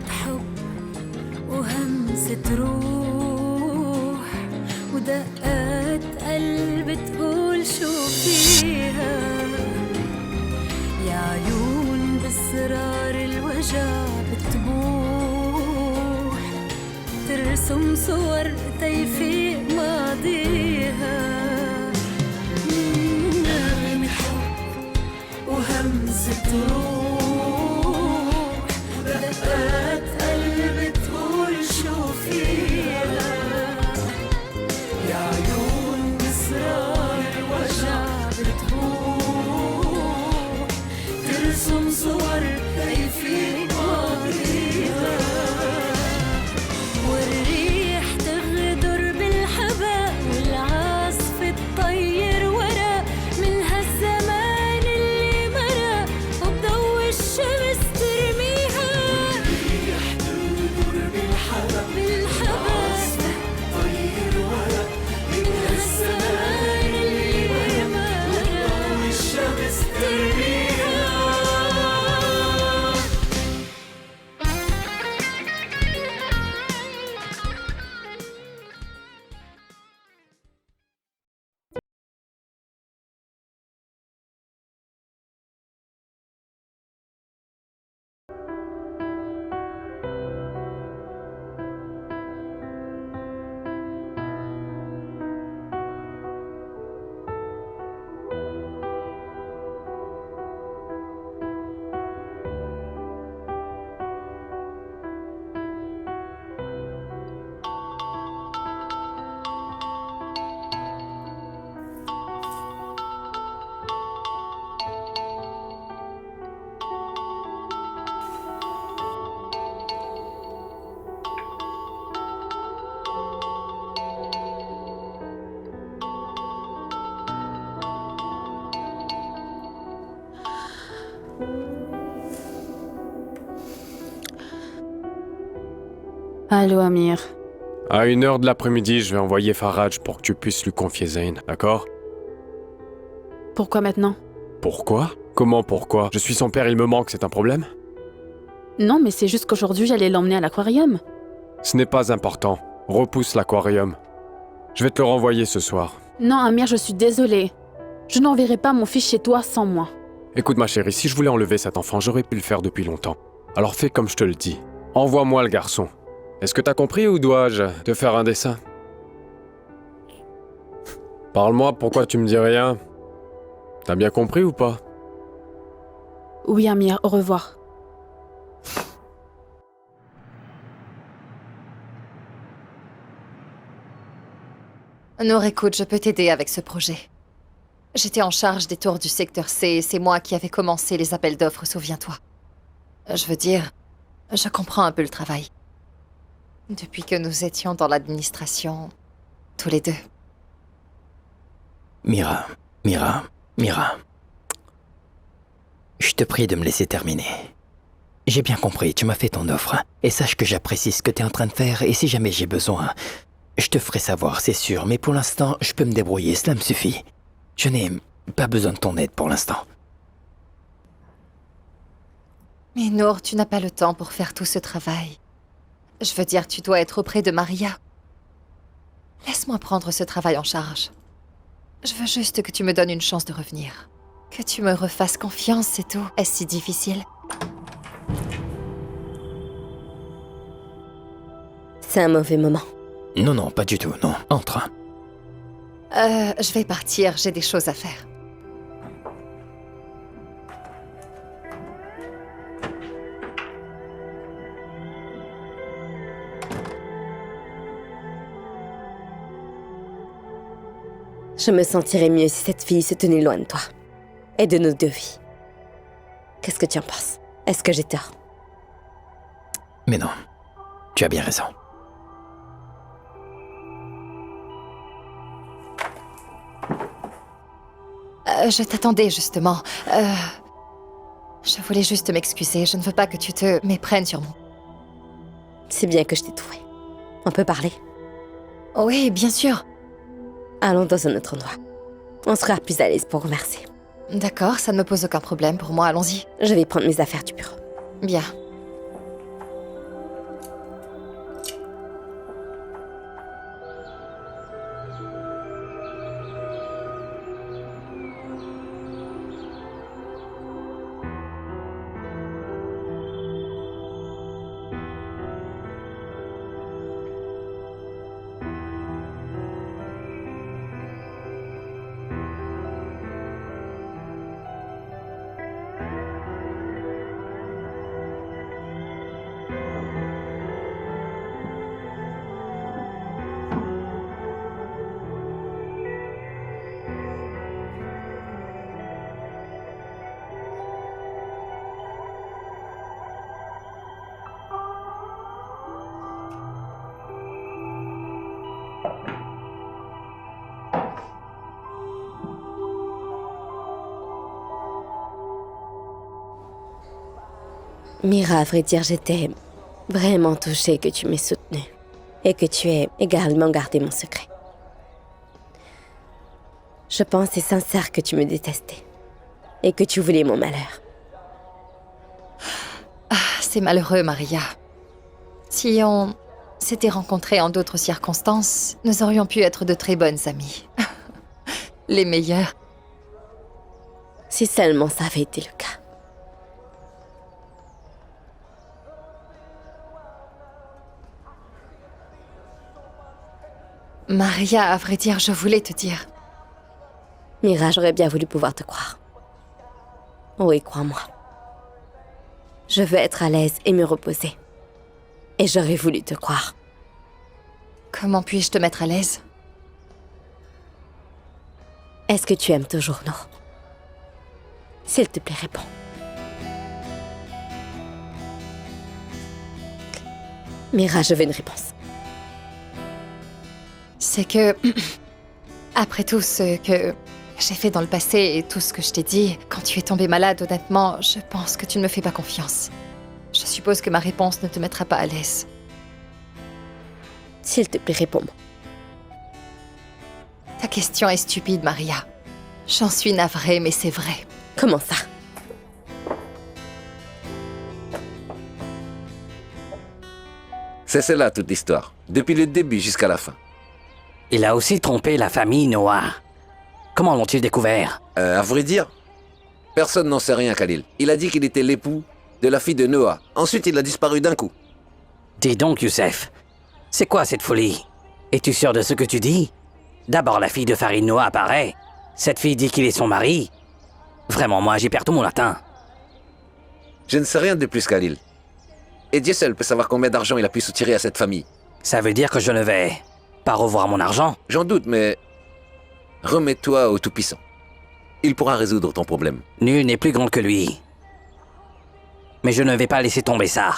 حب وهمسة روح ودقات قلب تقول شو فيها يا عيون بأسرار الوجع بتبوح ترسم صور تيفيق ماضيها نغمة حب وهمسة روح ودقات قلب تقول شو فيها يا عيون بأسرار الوجع بتبوح ترسم صور تيفيق ماضيها والريح تغدر بالحباء والعاصف تطير ورا من هالزمان اللي مرق وبضوء الشمس ترميها والريح تغدر بالحباء تطير ورا من هالزمان اللي مرق وبضوء الشمس ترميها Allô Amir. À 1h de l'après-midi, je vais envoyer Faraj pour que tu puisses lui confier Zayn, d'accord? Pourquoi maintenant? Pourquoi? Comment pourquoi? Je suis son père, il me manque, c'est un problème? Non, mais c'est juste qu'aujourd'hui j'allais l'emmener à l'aquarium. Ce n'est pas important. Repousse l'aquarium. Je vais te le renvoyer ce soir. Non Amir, je suis désolée. Je n'enverrai pas mon fils chez toi sans moi. Écoute ma chérie, si je voulais enlever cet enfant, j'aurais pu le faire depuis longtemps. Alors fais comme je te le dis. Envoie-moi le garçon. Est-ce que t'as compris ou dois-je te faire un dessin? Parle-moi, pourquoi tu me dis rien? T'as bien compris ou pas? Oui Amir, au revoir. Nour, écoute, je peux t'aider avec ce projet. J'étais en charge des tours du secteur C et c'est moi qui avais commencé les appels d'offres, souviens-toi. Je veux dire, je comprends un peu le travail. Depuis que nous étions dans l'administration, tous les deux. Mira. Je te prie de me laisser terminer. J'ai bien compris, tu m'as fait ton offre. Et sache que j'apprécie ce que tu es en train de faire et si jamais j'ai besoin, je te ferai savoir, c'est sûr. Mais pour l'instant, je peux me débrouiller, cela me suffit. Je n'ai pas besoin de ton aide pour l'instant. Mais Nour, tu n'as pas le temps pour faire tout ce travail. Je veux dire, tu dois être auprès de Maria. Laisse-moi prendre ce travail en charge. Je veux juste que tu me donnes une chance de revenir. Que tu me refasses confiance, c'est tout. Est-ce si difficile? C'est un mauvais moment. Non, pas du tout, non. Entre. Je vais partir, j'ai des choses à faire. Je me sentirais mieux si cette fille se tenait loin de toi. Et de nos deux vies. Qu'est-ce que tu en penses? Est-ce que j'ai tort? Mais non, tu as bien raison. Je t'attendais, justement. Je voulais juste m'excuser. Je ne veux pas que tu te méprennes sur moi. C'est bien que je t'ai trouvé. On peut parler? Oui, bien sûr. Allons dans un autre endroit. On sera plus à l'aise pour converser. D'accord, ça ne me pose aucun problème pour moi. Allons-y. Je vais prendre mes affaires du bureau. Bien. Mira, à vrai dire, j'étais vraiment touchée que tu m'aies soutenue et que tu aies également gardé mon secret. Je pense c'est sincère que tu me détestais et que tu voulais mon malheur. C'est malheureux, Maria. Si on s'était rencontrés en d'autres circonstances, nous aurions pu être de très bonnes amies. Les meilleures. Si seulement ça avait été le cas. Maria, à vrai dire, je voulais te dire. Mira, j'aurais bien voulu pouvoir te croire. Oui, crois-moi. Je veux être à l'aise et me reposer. Et j'aurais voulu te croire. Comment puis-je te mettre à l'aise? Est-ce que tu aimes toujours Nour? S'il te plaît, réponds. Mira, je veux une réponse. C'est que... Après tout ce que j'ai fait dans le passé et tout ce que je t'ai dit, quand tu es tombée malade, honnêtement, je pense que tu ne me fais pas confiance. Je suppose que ma réponse ne te mettra pas à l'aise. S'il te plaît, réponds-moi. Ta question est stupide, Maria. J'en suis navrée, mais c'est vrai. Comment ça? C'est cela toute l'histoire, depuis le début jusqu'à la fin. Il a aussi trompé la famille Noah. Comment l'ont-ils découvert? À vrai dire, personne n'en sait rien, Khalil. Il a dit qu'il était l'époux de la fille de Noah. Ensuite, il a disparu d'un coup. Dis donc, Youssef, c'est quoi cette folie? Es-tu sûr de ce que tu dis? D'abord, la fille de Farid Noah apparaît. Cette fille dit qu'il est son mari. Vraiment, moi, j'y perds tout mon latin. Je ne sais rien de plus, Khalil. Et Dieu seul peut savoir combien d'argent il a pu soutirer à cette famille. Ça veut dire que je ne vais pas revoir mon argent? J'en doute, mais remets-toi au Tout-Puissant. Il pourra résoudre ton problème. Nul n'est plus grand que lui. Mais je ne vais pas laisser tomber ça.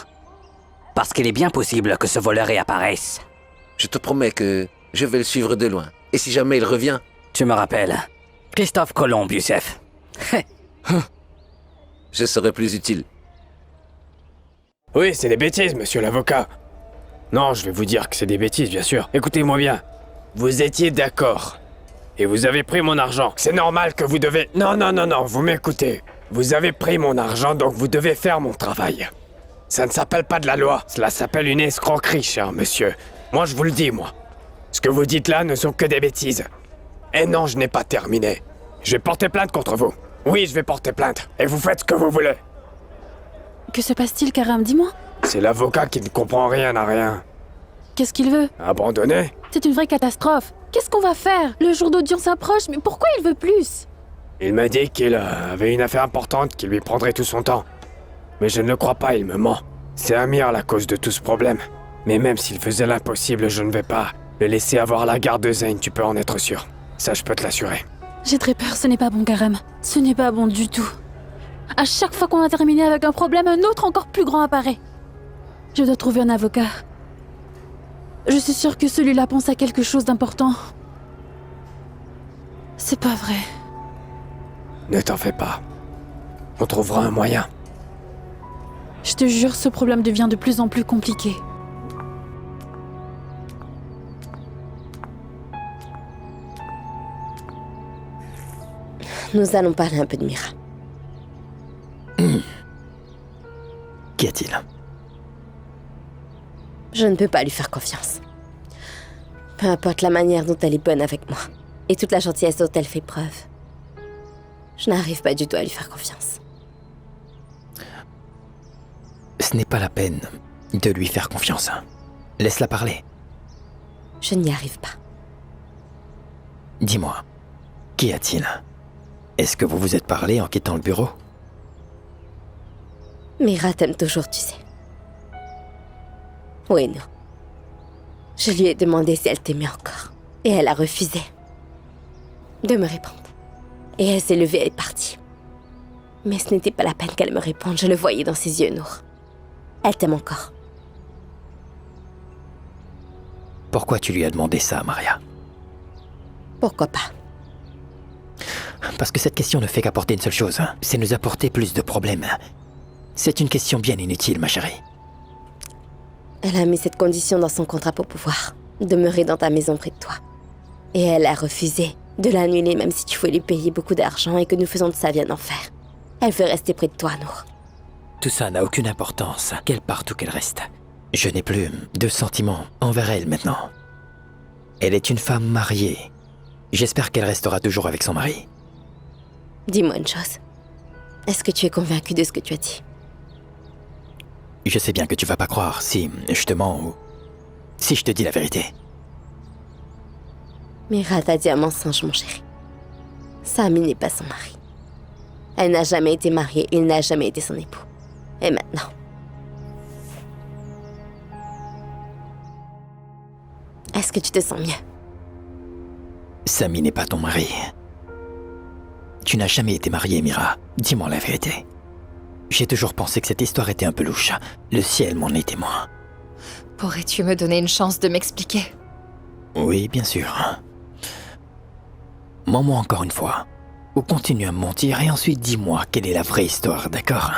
Parce qu'il est bien possible que ce voleur réapparaisse. Je te promets que je vais le suivre de loin. Et si jamais il revient, Tu me rappelles Christophe Colomb, Youssef. je serai plus utile. Oui, c'est des bêtises, monsieur l'avocat. Non, je vais vous dire que c'est des bêtises, bien sûr. Écoutez-moi bien. Vous étiez d'accord. Et vous avez pris mon argent. C'est normal que vous devez... Non, vous m'écoutez. Vous avez pris mon argent, donc vous devez faire mon travail. Ça ne s'appelle pas de la loi. Cela s'appelle une escroquerie, cher monsieur. Moi, je vous le dis, moi. Ce que vous dites là ne sont que des bêtises. Et non, je n'ai pas terminé. Je vais porter plainte contre vous. Oui, je vais porter plainte. Et vous faites ce que vous voulez. Que se passe-t-il, Karam? Dis-moi. C'est l'avocat qui ne comprend rien à rien. Qu'est-ce qu'il veut? Abandonné? C'est une vraie catastrophe. Qu'est-ce qu'on va faire? Le jour d'audience approche, mais pourquoi il veut plus? Il m'a dit qu'il avait une affaire importante qui lui prendrait tout son temps. Mais je ne le crois pas, il me ment. C'est Amir la cause de tout ce problème. Mais même s'il faisait l'impossible, je ne vais pas le laisser avoir la garde de Zayn, tu peux en être sûr. Ça, je peux te l'assurer. J'ai très peur, ce n'est pas bon, Karam. Ce n'est pas bon du tout. À chaque fois qu'on a terminé avec un problème, un autre encore plus grand apparaît. Je dois trouver un avocat. Je suis sûre que celui-là pense à quelque chose d'important. C'est pas vrai. Ne t'en fais pas. On trouvera un moyen. Je te jure, ce problème devient de plus en plus compliqué. Nous allons parler un peu de Mira. Qu'y a-t-il? Je ne peux pas lui faire confiance. Peu importe la manière dont elle est bonne avec moi et toute la gentillesse dont elle fait preuve. Je n'arrive pas du tout à lui faire confiance. Ce n'est pas la peine de lui faire confiance. Laisse-la parler. Je n'y arrive pas. Dis-moi, qu'y a-t-il? Est-ce que vous vous êtes parlé en quittant le bureau? Mira t'aime toujours, tu sais. Oui, non. Je lui ai demandé si elle t'aimait encore. Et elle a refusé de me répondre. Et elle s'est levée et est partie. Mais ce n'était pas la peine qu'elle me réponde, je le voyais dans ses yeux, Nour. Elle t'aime encore. Pourquoi tu lui as demandé ça, Maria? Pourquoi pas? Parce que cette question ne fait qu'apporter une seule chose, c'est nous apporter plus de problèmes. C'est une question bien inutile, ma chérie. Elle a mis cette condition dans son contrat pour pouvoir demeurer dans ta maison près de toi. Et elle a refusé de l'annuler même si tu voulais lui payer beaucoup d'argent et que nous faisons de sa vie un enfer. Elle veut rester près de toi, Nour. Tout ça n'a aucune importance, qu'elle parte ou qu'elle reste. Je n'ai plus de sentiments envers elle maintenant. Elle est une femme mariée. J'espère qu'elle restera toujours avec son mari. Dis-moi une chose. Est-ce que tu es convaincu de ce que tu as dit? Je sais bien que tu vas pas croire si je te mens ou si je te dis la vérité. Mira t'a dit un mensonge, mon chéri. Sami n'est pas son mari. Elle n'a jamais été mariée, il n'a jamais été son époux. Et maintenant? Est-ce que tu te sens mieux? Sami n'est pas ton mari. Tu n'as jamais été mariée, Mira. Dis-moi la vérité. J'ai toujours pensé que cette histoire était un peu louche. Le ciel m'en est témoin. Pourrais-tu me donner une chance de m'expliquer? Oui, bien sûr. Mens-moi encore une fois. Ou continue à me mentir et ensuite dis-moi quelle est la vraie histoire, d'accord?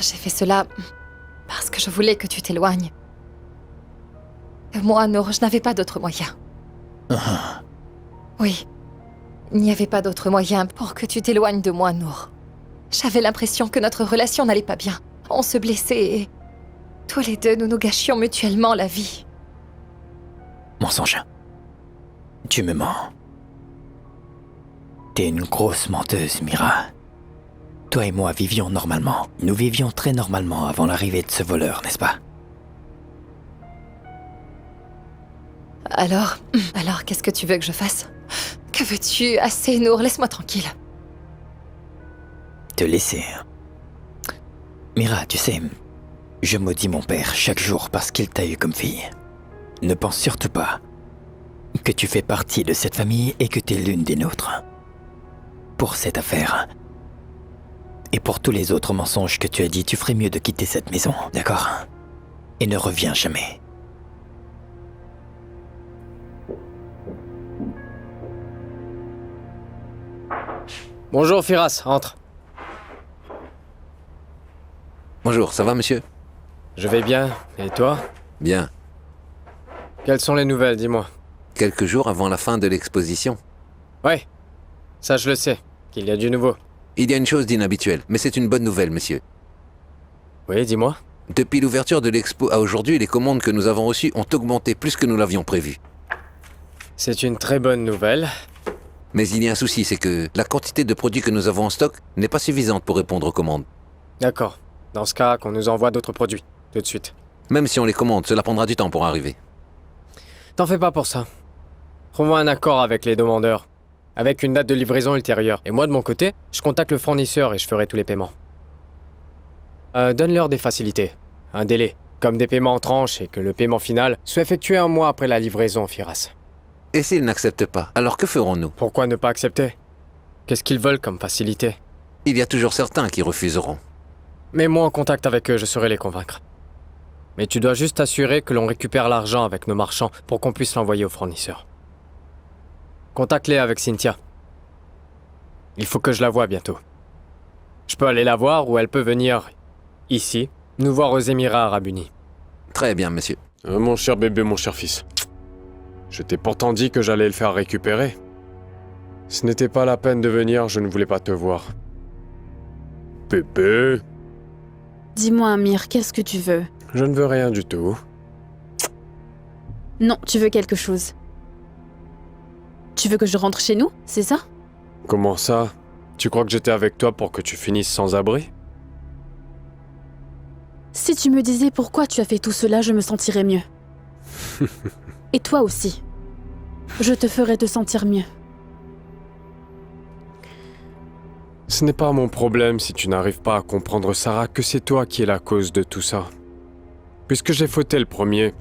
J'ai fait cela parce que je voulais que tu t'éloignes. Et moi, Nour, je n'avais pas d'autre moyen. Oui, il n'y avait pas d'autre moyen pour que tu t'éloignes de moi, Nour. J'avais l'impression que notre relation n'allait pas bien. On se blessait et tous les deux, nous nous gâchions mutuellement la vie. Mensonge. Tu me mens. T'es une grosse menteuse, Mira. Toi et moi vivions normalement. Nous vivions très normalement avant l'arrivée de ce voleur, n'est-ce pas? Alors, qu'est-ce que tu veux que je fasse? Que veux-tu? Assez, Nour, laisse-moi tranquille. Te laisser. Mira, tu sais, je maudis mon père chaque jour parce qu'il t'a eu comme fille. Ne pense surtout pas que tu fais partie de cette famille et que t'es l'une des nôtres. Pour cette affaire, et pour tous les autres mensonges que tu as dit, tu ferais mieux de quitter cette maison, d'accord? Et ne reviens jamais. Bonjour Firas, entre. Bonjour, ça va, monsieur? Je vais bien, et toi? Bien. Quelles sont les nouvelles, dis-moi? Quelques jours avant la fin de l'exposition. Ouais, ça je le sais, qu'il y a du nouveau. Il y a une chose d'inhabituelle, mais c'est une bonne nouvelle, monsieur. Oui, dis-moi. Depuis l'ouverture de l'expo à aujourd'hui, les commandes que nous avons reçues ont augmenté plus que nous l'avions prévu. C'est une très bonne nouvelle. Mais il y a un souci, c'est que la quantité de produits que nous avons en stock n'est pas suffisante pour répondre aux commandes. D'accord. Dans ce cas, qu'on nous envoie d'autres produits, tout de suite. Même si on les commande, cela prendra du temps pour arriver. T'en fais pas pour ça. Trouve-moi un accord avec les demandeurs, avec une date de livraison ultérieure. Et moi, de mon côté, je contacte le fournisseur et je ferai tous les paiements. Donne-leur des facilités, un délai, comme des paiements en tranches et que le paiement final soit effectué un mois après la livraison, Firas. Et s'ils n'acceptent pas, alors que ferons-nous? Pourquoi ne pas accepter? Qu'est-ce qu'ils veulent comme facilité? Il y a toujours certains qui refuseront. Mets-moi en contact avec eux, je saurai les convaincre. Mais tu dois juste t'assurer que l'on récupère l'argent avec nos marchands pour qu'on puisse l'envoyer aux fournisseurs. Contacte-les avec Cynthia. Il faut que je la voie bientôt. Je peux aller la voir ou elle peut venir ici, nous voir aux Émirats Arabes Unis. Très bien, monsieur. Mon cher bébé, mon cher fils. Je t'ai pourtant dit que j'allais le faire récupérer. Ce n'était pas la peine de venir, je ne voulais pas te voir. Bébé, Dis-moi, Amir, qu'est-ce que tu veux? je ne veux rien du tout. Non, tu veux quelque chose. Tu veux que je rentre chez nous, c'est ça? Comment ça? Tu crois que j'étais avec toi pour que tu finisses sans abri? Si tu me disais pourquoi tu as fait tout cela, je me sentirais mieux. Et toi aussi. Je te ferai te sentir mieux. Ce n'est pas mon problème si tu n'arrives pas à comprendre, Sarah, que c'est toi qui es la cause de tout ça. Puisque j'ai fauté le premier,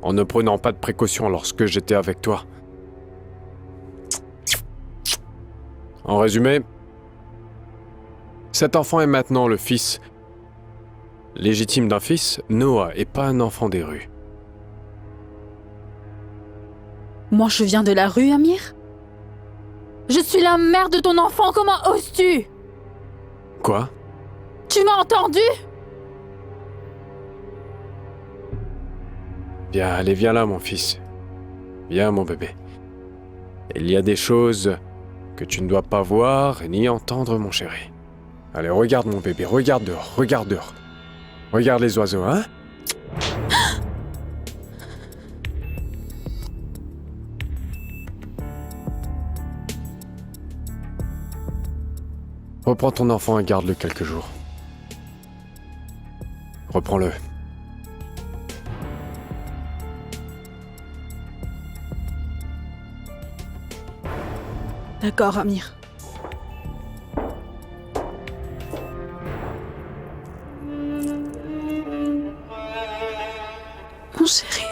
en ne prenant pas de précautions lorsque j'étais avec toi. En résumé, cet enfant est maintenant le fils légitime d'un fils, Noah, et pas un enfant des rues. Moi, je viens de la rue, Amir? Je suis la mère de ton enfant, comment oses-tu? Quoi? Tu m'as entendu? Bien, allez, viens là, mon fils. Viens, mon bébé. Il y a des choses que tu ne dois pas voir ni entendre, mon chéri. Allez, regarde mon bébé, regarde dehors, regarde dehors. Regarde les oiseaux, hein? Reprends ton enfant et garde-le quelques jours. Reprends-le. D'accord, Amir. Mon chéri.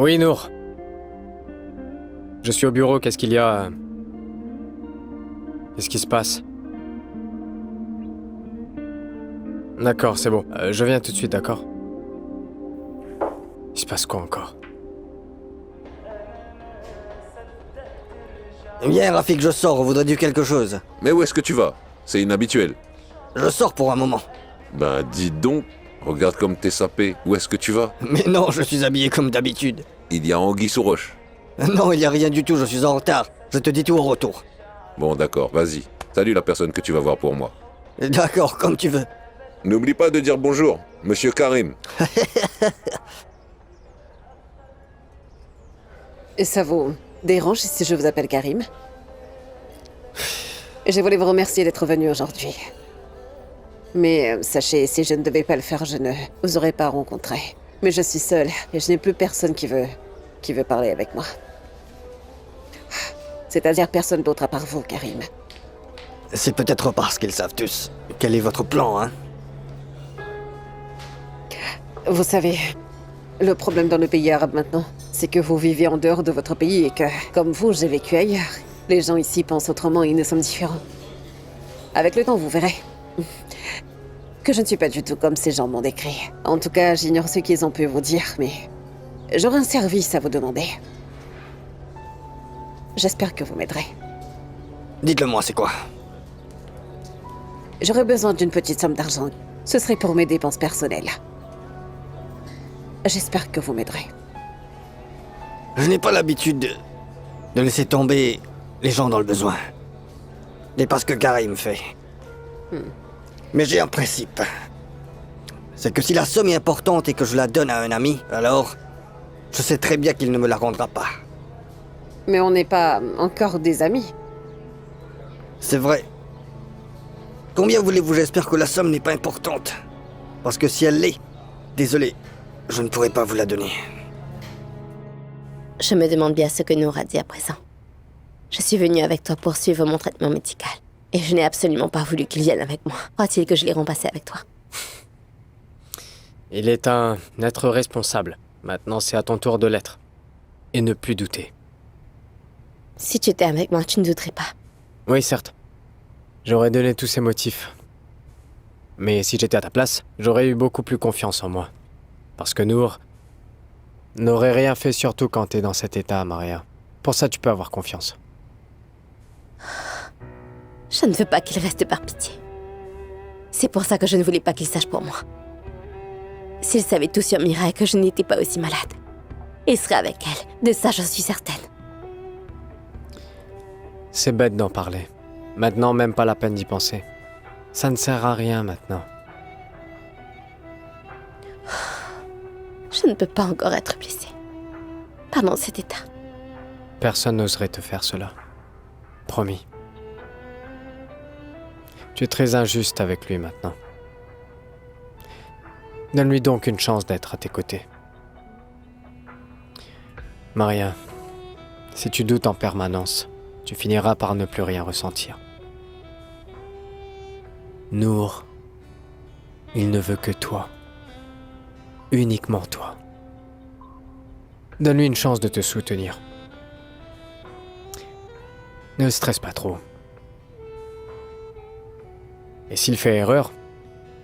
Oui, Nour. Je suis au bureau, qu'est-ce qu'il y a? Qu'est-ce qui se passe? D'accord, c'est bon. Je viens tout de suite, d'accord? Il se passe quoi encore? Viens, Rafik, je sors, on voudrait dire quelque chose. Mais où est-ce que tu vas? C'est inhabituel. Je sors pour un moment. Ben, dis donc, regarde comme t'es sapé. Où est-ce que tu vas? Mais non, je suis habillé comme d'habitude. Il y a anguille sous roche. Non, il y a rien du tout, je suis en retard. Je te dis tout au retour. Bon, d'accord, vas-y. Salut la personne que tu vas voir pour moi. D'accord, comme tu veux. N'oublie pas de dire bonjour, Monsieur Karim. Et ça vous dérange si je vous appelle Karim? Je voulais vous remercier d'être venu aujourd'hui. Mais sachez, si je ne devais pas le faire, je ne vous aurais pas rencontré. Mais je suis seule et je n'ai plus personne qui veut parler avec moi. C'est-à-dire personne d'autre à part vous, Karim. C'est peut-être parce qu'ils savent tous. Quel est votre plan, hein? Vous savez, le problème dans le pays arabe maintenant, c'est que vous vivez en dehors de votre pays et que, comme vous, j'ai vécu ailleurs. Les gens ici pensent autrement et nous sommes différents. Avec le temps, vous verrez que je ne suis pas du tout comme ces gens m'ont décrit. En tout cas, j'ignore ce qu'ils ont pu vous dire, mais j'aurai un service à vous demander. J'espère que vous m'aiderez. Dites-le-moi, c'est quoi? J'aurais besoin d'une petite somme d'argent. Ce serait pour mes dépenses personnelles. J'espère que vous m'aiderez. Je n'ai pas l'habitude de laisser tomber les gens dans le besoin. C'est pas ce que Karim fait. Mais j'ai un principe. C'est que si la somme est importante et que je la donne à un ami, alors je sais très bien qu'il ne me la rendra pas. Mais on n'est pas encore des amis. C'est vrai. Combien voulez-vous? J'espère que la somme n'est pas importante. Parce que si elle l'est, désolé, je ne pourrai pas vous la donner. Je me demande bien ce que Nour a dit à présent. Je suis venue avec toi pour suivre mon traitement médical. Et je n'ai absolument pas voulu qu'il vienne avec moi. Crois-t-il que je l'ai remplacé avec toi? Il est un être responsable. Maintenant, c'est à ton tour de l'être. Et ne plus douter. Si tu étais avec moi, tu ne douterais pas. Oui, certes. J'aurais donné tous ces motifs. Mais si j'étais à ta place, j'aurais eu beaucoup plus confiance en moi. Parce que Nour n'aurait rien fait, surtout quand t'es dans cet état, Maria. Pour ça, tu peux avoir confiance. Je ne veux pas qu'il reste par pitié. C'est pour ça que je ne voulais pas qu'il sache pour moi. S'il savait tout sur Mira et que je n'étais pas aussi malade, il serait avec elle. De ça, je suis certaine. C'est bête d'en parler. Maintenant, même pas la peine d'y penser. Ça ne sert à rien maintenant. Je ne peux pas encore être blessée. Pas dans cet état. Personne n'oserait te faire cela. Promis. Tu es très injuste avec lui maintenant. Donne-lui donc une chance d'être à tes côtés. Maria, si tu doutes en permanence, tu finiras par ne plus rien ressentir. Nour, il ne veut que toi. Uniquement toi. Donne-lui une chance de te soutenir. Ne stresse pas trop. Et s'il fait erreur,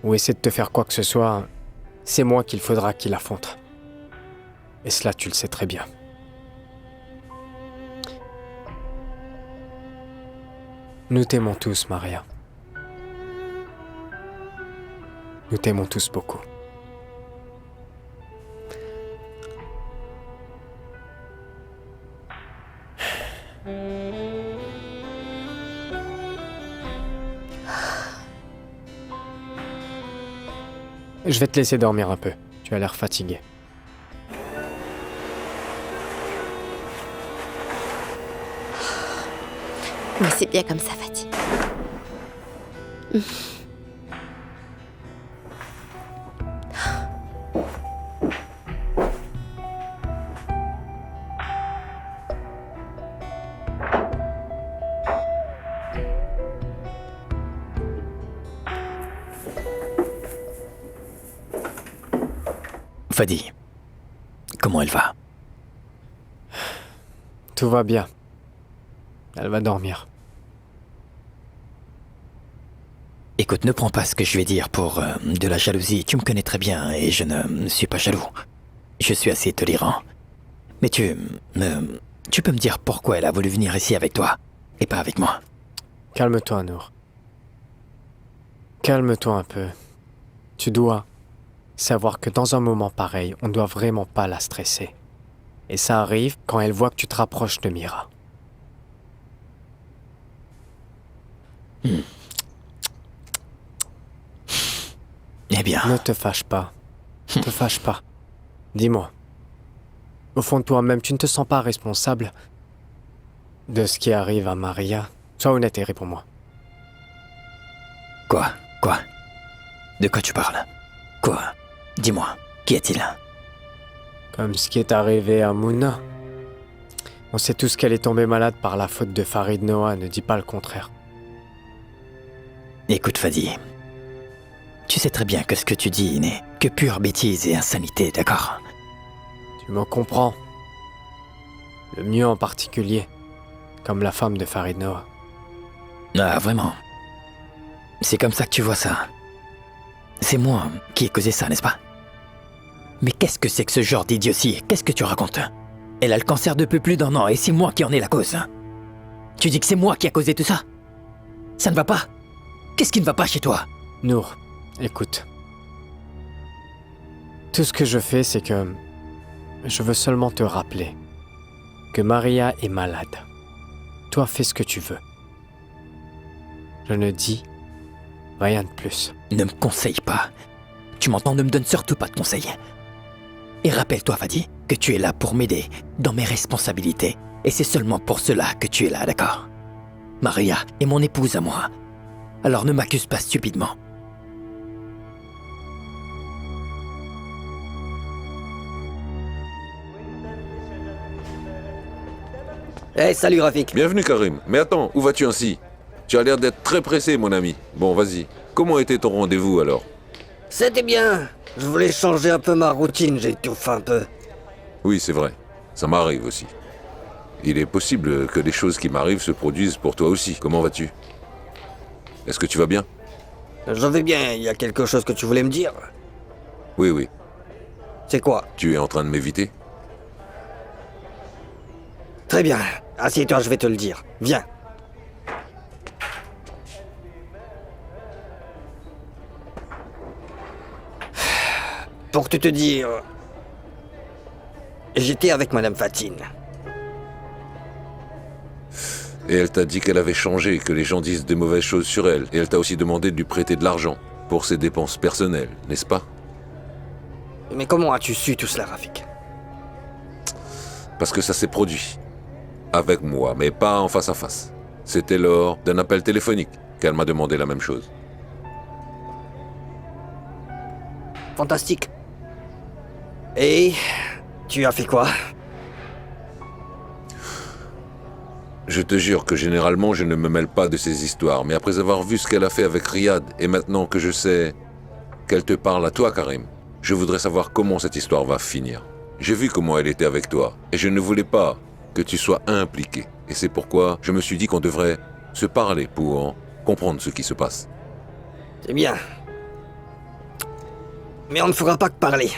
ou essaie de te faire quoi que ce soit, c'est moi qu'il faudra qu'il affronte. Et cela, tu le sais très bien. Nous t'aimons tous, Maria. Nous t'aimons tous beaucoup. Je vais te laisser dormir un peu. Tu as l'air fatigué. Oui, c'est bien comme ça, Fatih. Fadi, comment elle va? Tout va bien. Elle va dormir. Écoute, ne prends pas ce que je vais dire pour de la jalousie. Tu me connais très bien et je ne suis pas jaloux. Je suis assez tolérant. Mais tu peux me dire pourquoi elle a voulu venir ici avec toi et pas avec moi? Calme-toi, Nour. Calme-toi un peu. Tu dois savoir que dans un moment pareil, on ne doit vraiment pas la stresser. Et ça arrive quand elle voit que tu te rapproches de Mira. Eh bien... Ne te fâche pas. Ne te fâche pas. Dis-moi. Au fond de toi-même, tu ne te sens pas responsable de ce qui arrive à Maria? Sois honnête et réponds-moi. Quoi? De quoi tu parles? Quoi? Dis-moi, qui est-il? Comme ce qui est arrivé à Mouna. On sait tous qu'elle est tombée malade par la faute de Farid Noah, ne dis pas le contraire. Écoute, Fadi. Tu sais très bien que ce que tu dis n'est que pure bêtise et insanité, d'accord? Tu me comprends. Le mieux en particulier. Comme la femme de Farid Noah. Ah, vraiment? C'est comme ça que tu vois ça? C'est moi qui ai causé ça, n'est-ce pas? Mais qu'est-ce que c'est que ce genre d'idiotie? Qu'est-ce que tu racontes? Elle a le cancer depuis plus d'1 an et c'est moi qui en ai la cause. Tu dis que c'est moi qui a causé tout ça? Ça ne va pas? Qu'est-ce qui ne va pas chez toi? Nour, écoute. Tout ce que je fais, c'est que je veux seulement te rappeler que Maria est malade. Toi, fais ce que tu veux. Je ne dis rien de plus. Ne me conseille pas. Tu m'entends? Ne me donne surtout pas de conseils. Et rappelle-toi, Fadi, que tu es là pour m'aider dans mes responsabilités. Et c'est seulement pour cela que tu es là, d'accord? Maria est mon épouse à moi. Alors ne m'accuse pas stupidement. Hey, salut Rafik. Bienvenue Karim. Mais attends, où vas-tu ainsi? Tu as l'air d'être très pressé, mon ami. Bon, vas-y. Comment était ton rendez-vous alors? C'était bien. Je voulais changer un peu ma routine, j'étouffe un peu. Oui, c'est vrai. Ça m'arrive aussi. Il est possible que les choses qui m'arrivent se produisent pour toi aussi. Comment vas-tu? Est-ce que tu vas bien? Je vais bien, il y a quelque chose que tu voulais me dire? Oui. C'est quoi? Tu es en train de m'éviter? Très bien. Assieds-toi, je vais te le dire. Viens. Pour te dire... J'étais avec Madame Fatine. Et elle t'a dit qu'elle avait changé, que les gens disent de mauvaises choses sur elle. Et elle t'a aussi demandé de lui prêter de l'argent pour ses dépenses personnelles, n'est-ce pas? Mais comment as-tu su tout cela, Rafik? Parce que ça s'est produit. Avec moi, mais pas en face à face. C'était lors d'un appel téléphonique qu'elle m'a demandé la même chose. Fantastique. Et... tu as fait quoi? Je te jure que généralement je ne me mêle pas de ces histoires, mais après avoir vu ce qu'elle a fait avec Riyad, et maintenant que je sais qu'elle te parle à toi, Karim, je voudrais savoir comment cette histoire va finir. J'ai vu comment elle était avec toi, et je ne voulais pas que tu sois impliqué. Et c'est pourquoi je me suis dit qu'on devrait se parler pour comprendre ce qui se passe. C'est bien. Mais on ne fera pas que parler.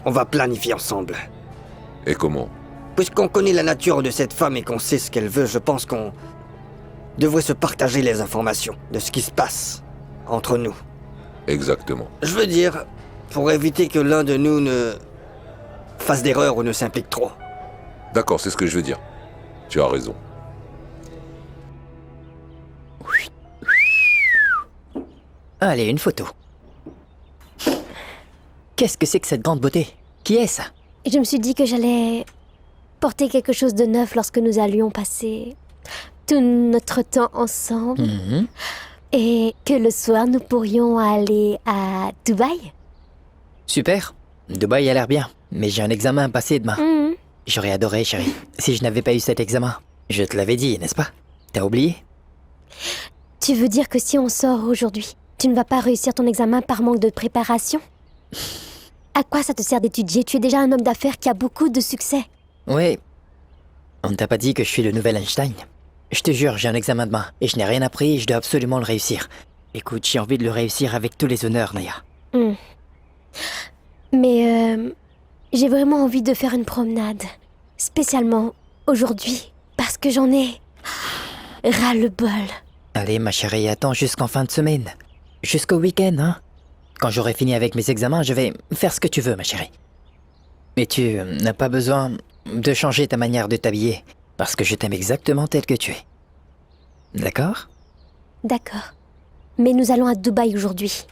On va planifier ensemble. Et comment? Puisqu'on connaît la nature de cette femme et qu'on sait ce qu'elle veut, je pense qu'on devrait se partager les informations de ce qui se passe entre nous. Exactement. Je veux dire, pour éviter que l'un de nous ne fasse d'erreur ou ne s'implique trop. D'accord, c'est ce que je veux dire. Tu as raison. Allez, une photo. Qu'est-ce que c'est que cette grande beauté? Qui est ça? Je me suis dit que j'allais porter quelque chose de neuf lorsque nous allions passer tout notre temps ensemble. Mhm. Et que le soir, nous pourrions aller à Dubaï. Super. Dubaï a l'air bien, mais j'ai un examen à passer demain. Mhm. J'aurais adoré, chérie. Si je n'avais pas eu cet examen, je te l'avais dit, n'est-ce pas? T'as oublié? Tu veux dire que si on sort aujourd'hui, tu ne vas pas réussir ton examen par manque de préparation? À quoi ça te sert d'étudier? Tu es déjà un homme d'affaires qui a beaucoup de succès. Oui. On ne t'a pas dit que je suis le nouvel Einstein? Je te jure, j'ai un examen demain, et je n'ai rien appris et je dois absolument le réussir. Écoute, j'ai envie de le réussir avec tous les honneurs, Naya. Mais j'ai vraiment envie de faire une promenade. Spécialement aujourd'hui. Parce que j'en ai ras-le-bol. Allez, ma chérie, attends jusqu'en fin de semaine. Jusqu'au week-end, hein? Quand j'aurai fini avec mes examens, je vais faire ce que tu veux, ma chérie. Mais tu n'as pas besoin de changer ta manière de t'habiller, parce que je t'aime exactement tel que tu es. D'accord? D'accord. Mais nous allons à Dubaï aujourd'hui.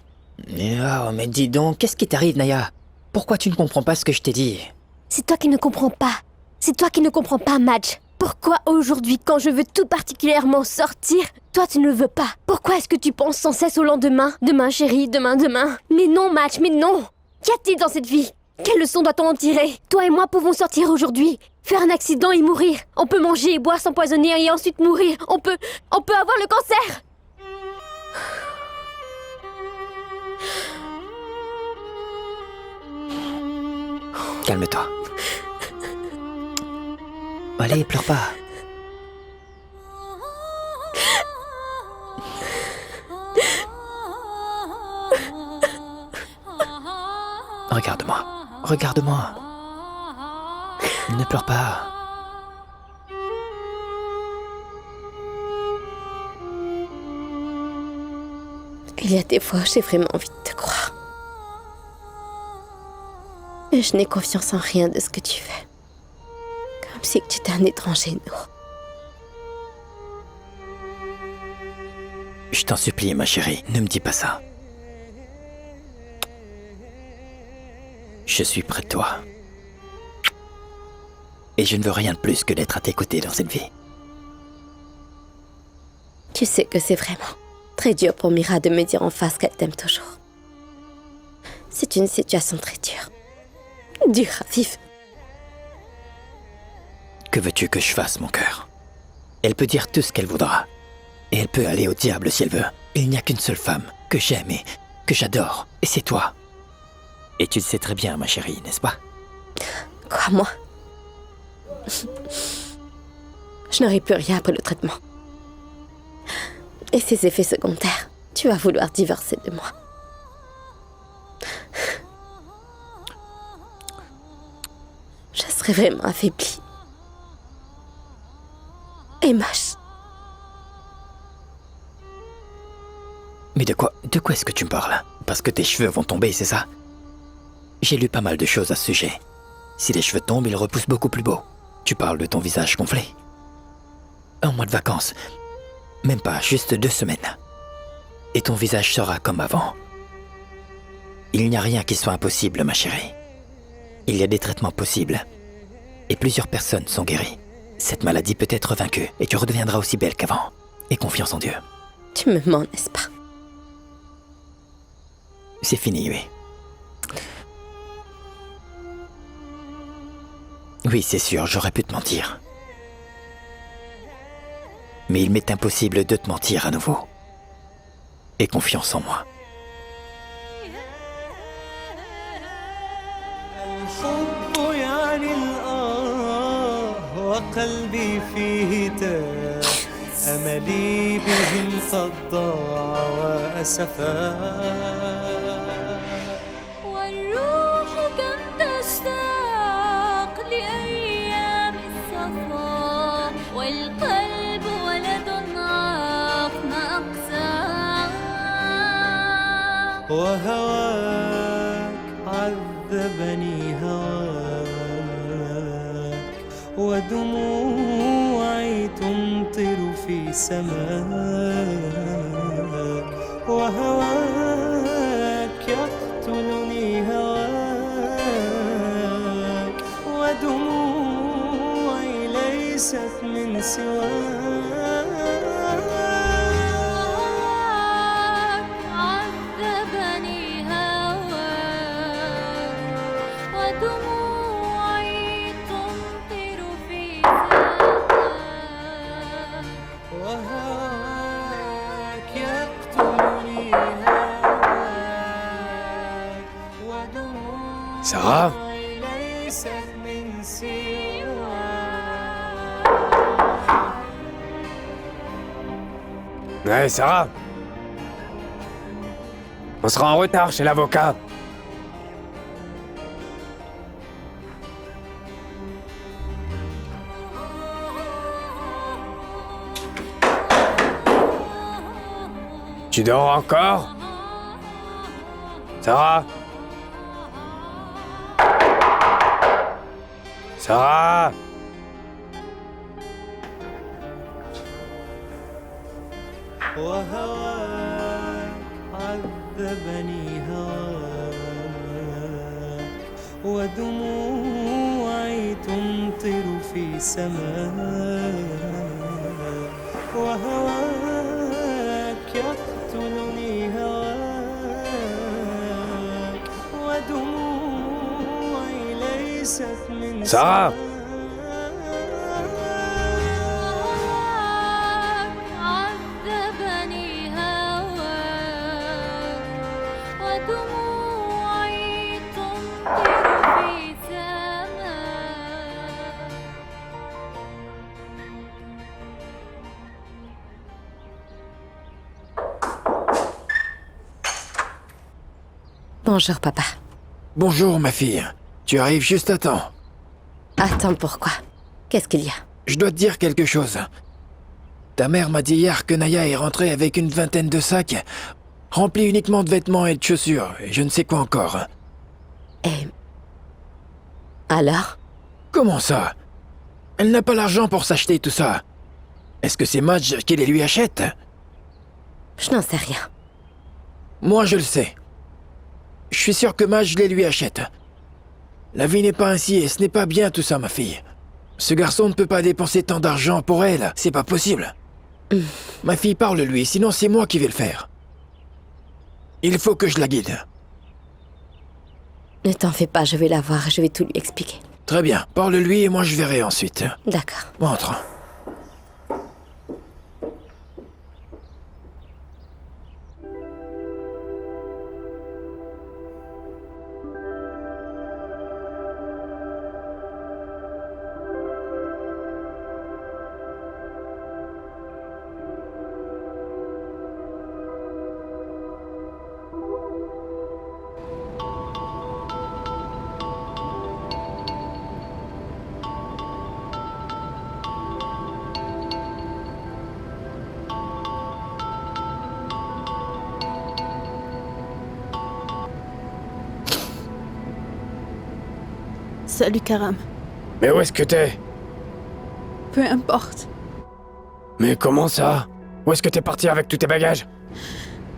Oh, mais dis donc, qu'est-ce qui t'arrive, Naya? Pourquoi tu ne comprends pas ce que je t'ai dit? C'est toi qui ne comprends pas. C'est toi qui ne comprends pas, Madge. Pourquoi aujourd'hui, quand je veux tout particulièrement sortir, toi tu ne le veux pas? Pourquoi est-ce que tu penses sans cesse au lendemain? Demain, chérie, demain, demain. Mais non, Madge, mais non! Qu'y a-t-il dans cette vie? Quelle leçon doit-on en tirer? Toi et moi pouvons sortir aujourd'hui, faire un accident et mourir. On peut manger et boire, s'empoisonner et ensuite mourir. On peut avoir le cancer. Calme-toi. Allez, pleure pas. Regarde-moi. Regarde-moi. Ne pleure pas. Il y a des fois où j'ai vraiment envie de te croire. Mais je n'ai confiance en rien de ce que tu fais. Comme si tu étais un étranger, nous. Je t'en supplie, ma chérie, ne me dis pas ça. Je suis près de toi. Et je ne veux rien de plus que d'être à tes côtés dans cette vie. Tu sais que c'est vraiment très dur pour Mira de me dire en face qu'elle t'aime toujours. C'est une situation très dure. Dure à vivre. Que veux-tu que je fasse, mon cœur? Elle peut dire tout ce qu'elle voudra. Et elle peut aller au diable si elle veut. Il n'y a qu'une seule femme que j'aime et que j'adore. Et c'est toi. Et tu le sais très bien, ma chérie, n'est-ce pas? Quoi, moi? Je n'aurai plus rien après le traitement. Et ses effets secondaires, tu vas vouloir divorcer de moi. Je serai vraiment affaiblie. Et moche. Mais de quoi est-ce que tu me parles? Parce que tes cheveux vont tomber, c'est ça? J'ai lu pas mal de choses à ce sujet. Si les cheveux tombent, ils repoussent beaucoup plus beau. Tu parles de ton visage gonflé. Un mois de vacances. Même pas, juste 2 semaines. Et ton visage sera comme avant. Il n'y a rien qui soit impossible, ma chérie. Il y a des traitements possibles. Et plusieurs personnes sont guéries. Cette maladie peut être vaincue et tu redeviendras aussi belle qu'avant. Et confiance en Dieu. Tu me mens, n'est-ce pas? C'est fini, oui. Oui, c'est sûr, j'aurais pu te mentir. Mais il m'est impossible de te mentir à nouveau. Aie confiance en moi. الحب يعني وقلبي فيه تاه أملي به قد ضاع وأسفا والروح كم تشتاق لأيام الصفا والقلب ولد عاق ما أقساه وهواك عذبني هواك ودموعي تمطر في سماك وهواك يقتلني هواك ودموعي ليست من سواك عذبني هواك ودموعي تمطر في سماك وهواك يقتلني هواك Sarah? ودموعي ليست من سواك Ouais, Sarah? On sera en retard chez l'avocat. Tu dors encore? Sarah? Sarah? وهواك عذبني هواك ودموعي تمطر في سماك وهواك يقتلني هواك ودموعي ليست من Sarah? عذبني هواك ودموعي تمطر في سماك Bonjour, papa. Bonjour, ma fille. Tu arrives juste à temps. Attends, pourquoi? Qu'est-ce qu'il y a? Je dois te dire quelque chose. Ta mère m'a dit hier que Naya est rentrée avec une vingtaine de sacs, remplis uniquement de vêtements et de chaussures, et je ne sais quoi encore. Et... alors? Comment ça? Elle n'a pas l'argent pour s'acheter tout ça. Est-ce que c'est Madge qui les lui achète? Je n'en sais rien. Moi, je le sais. Je suis sûr que Madge les lui achète. La vie n'est pas ainsi et ce n'est pas bien tout ça, ma fille. Ce garçon ne peut pas dépenser tant d'argent pour elle, c'est pas possible. Ma fille, parle-lui, sinon c'est moi qui vais le faire. Il faut que je la guide. Ne t'en fais pas, je vais la voir et je vais tout lui expliquer. Très bien, parle-lui et moi je verrai ensuite. D'accord. Entre. Salut, Karam. Mais où est-ce que t'es? Peu importe. Mais comment ça? Où est-ce que t'es parti avec tous tes bagages?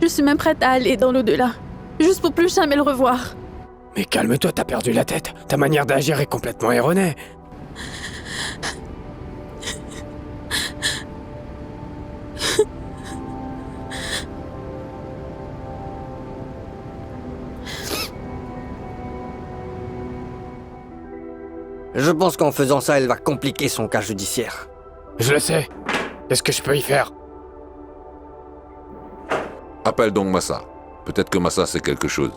Je suis même prête à aller dans l'au-delà. Juste pour plus jamais le revoir. Mais calme-toi, t'as perdu la tête. Ta manière d'agir est complètement erronée. Je pense qu'en faisant ça, elle va compliquer son cas judiciaire. Je le sais. Qu'est-ce que je peux y faire? Appelle donc Massa. Peut-être que Massa sait quelque chose.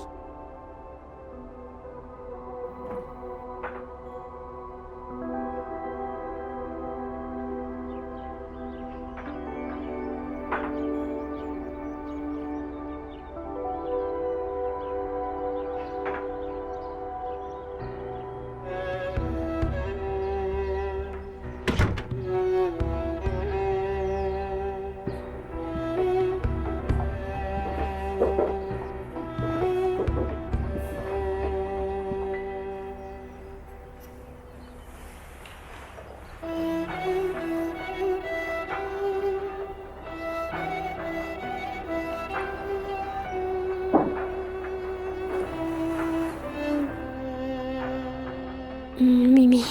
Mimi,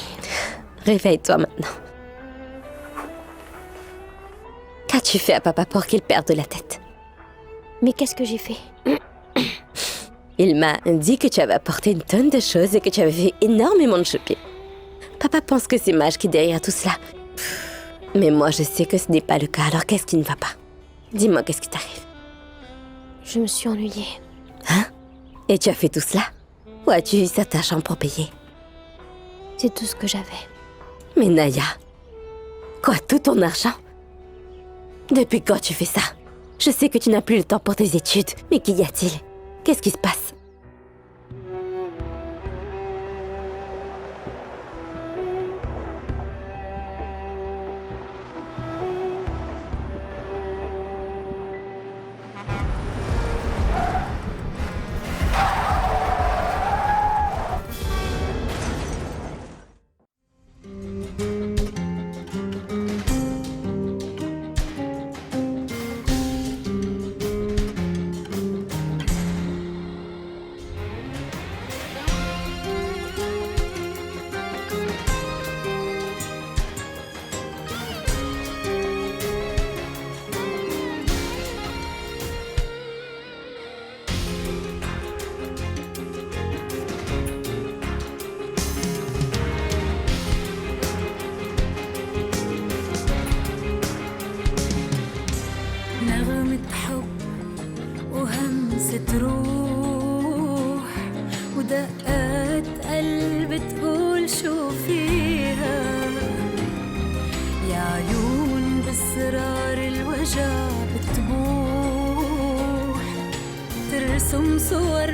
réveille-toi maintenant. Qu'as-tu fait à papa pour qu'il perde la tête? Mais qu'est-ce que j'ai fait? Il m'a dit que tu avais apporté une tonne de choses et que tu avais fait énormément de shopping. Papa pense que c'est Maj qui est derrière tout cela. Mais moi, je sais que ce n'est pas le cas, alors qu'est-ce qui ne va pas? Dis-moi, qu'est-ce qui t'arrive? Je me suis ennuyée. Hein? Et tu as fait tout cela? Ou as-tu eu cet argent pour payer? C'est tout ce que j'avais. Mais Naya, quoi, tout ton argent? Depuis quand tu fais ça? Je sais que tu n'as plus le temps pour tes études, mais qu'y a-t-il? Qu'est-ce qui se passe? نغمة حب وهمسة روح ودقات قلب تقول شو فيها يا عيون بأسرار الوجع بتبوح ترسم صور